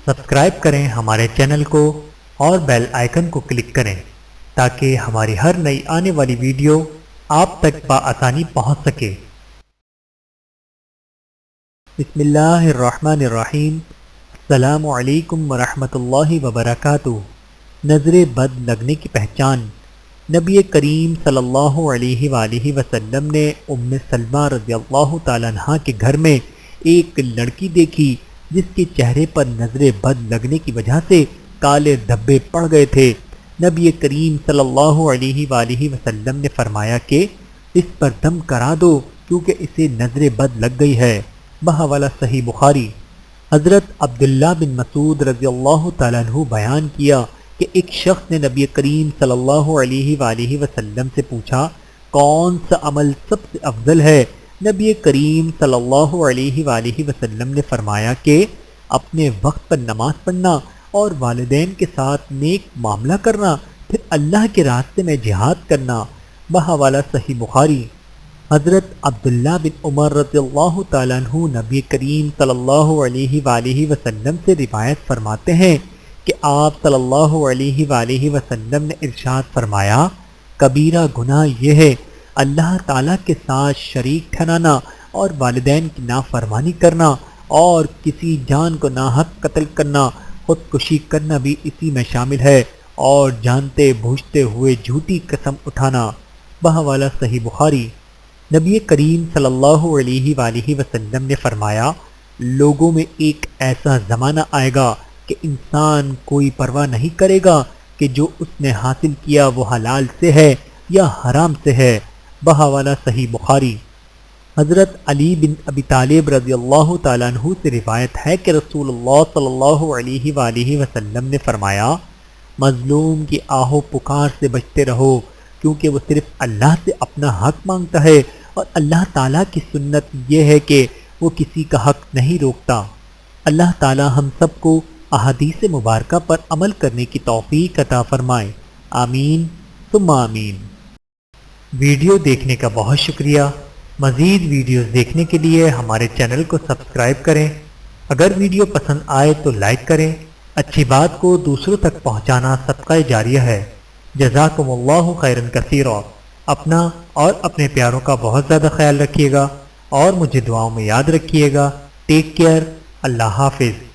Subscribe کریں ہمارے channel کو اور بیل آئیکن کو کلک کریں تاکہ ہماری ہر نئی آنے والی ویڈیو آپ تک بآسانی پہنچ سکے۔ بسم اللہ الرحمن الرحیم۔ السلام علیکم ورحمۃ اللہ وبرکاتہ۔ نظر بد لگنے کی پہچان۔ نبی کریم صلی اللہ علیہ وآلہ وسلم نے ام سلمہ رضی اللہ تعالیٰ عنہ کے گھر میں ایک لڑکی دیکھی جس کے چہرے پر نظر بد لگنے کی وجہ سے کالے دھبے پڑ گئے تھے۔ نبی کریم صلی اللہ علیہ وآلہ وسلم نے فرمایا کہ اس پر دم کرا دو کیونکہ اسے نظر بد لگ گئی ہے۔ بحوالہ صحیح بخاری۔ حضرت عبداللہ بن مسعود رضی اللہ تعالیٰ عنہ بیان کیا کہ ایک شخص نے نبی کریم صلی اللہ علیہ وآلہ وسلم سے پوچھا کون سا عمل سب سے افضل ہے؟ نبی کریم صلی اللہ علیہ وآلہ وسلم نے فرمایا کہ اپنے وقت پر نماز پڑھنا اور والدین کے ساتھ نیک معاملہ کرنا، پھر اللہ کے راستے میں جہاد کرنا۔ بحوالہ صحیح بخاری۔ حضرت عبداللہ بن عمر رضی اللہ تعالیٰ عنہ نبی کریم صلی اللہ علیہ وآلہ وسلم سے روایت فرماتے ہیں کہ آپ صلی اللہ علیہ وآلہ وسلم نے ارشاد فرمایا کبیرہ گناہ یہ ہے اللہ تعالیٰ کے ساتھ شریک ٹھہرانا اور والدین کی نافرمانی کرنا اور کسی جان کو ناحق قتل کرنا، خودکشی کرنا بھی اسی میں شامل ہے، اور جانتے بوجھتے ہوئے جھوٹی قسم اٹھانا۔ بحوالہ صحیح بخاری۔ نبی کریم صلی اللہ علیہ وآلہ وسلم نے فرمایا لوگوں میں ایک ایسا زمانہ آئے گا کہ انسان کوئی پرواہ نہیں کرے گا کہ جو اس نے حاصل کیا وہ حلال سے ہے یا حرام سے ہے۔ بحوالہ صحیح بخاری۔ حضرت علی بن ابی طالب رضی اللہ تعالیٰ عنہ سے روایت ہے کہ رسول اللہ صلی اللہ علیہ وآلہ وسلم نے فرمایا مظلوم کی آہ و پکار سے بچتے رہو کیونکہ وہ صرف اللہ سے اپنا حق مانگتا ہے، اور اللہ تعالیٰ کی سنت یہ ہے کہ وہ کسی کا حق نہیں روکتا۔ اللہ تعالیٰ ہم سب کو احادیث مبارکہ پر عمل کرنے کی توفیق عطا فرمائے، آمین ثم آمین۔ ویڈیو دیکھنے کا بہت شکریہ۔ مزید ویڈیوز دیکھنے کے لیے ہمارے چینل کو سبسکرائب کریں۔ اگر ویڈیو پسند آئے تو لائک کریں۔ اچھی بات کو دوسروں تک پہنچانا صدقہ جاریہ ہے۔ جزاکم اللہ خیرا کثیرا۔ اپنا اور اپنے پیاروں کا بہت زیادہ خیال رکھیے گا اور مجھے دعاؤں میں یاد رکھیے گا۔ Take care. اللہ حافظ۔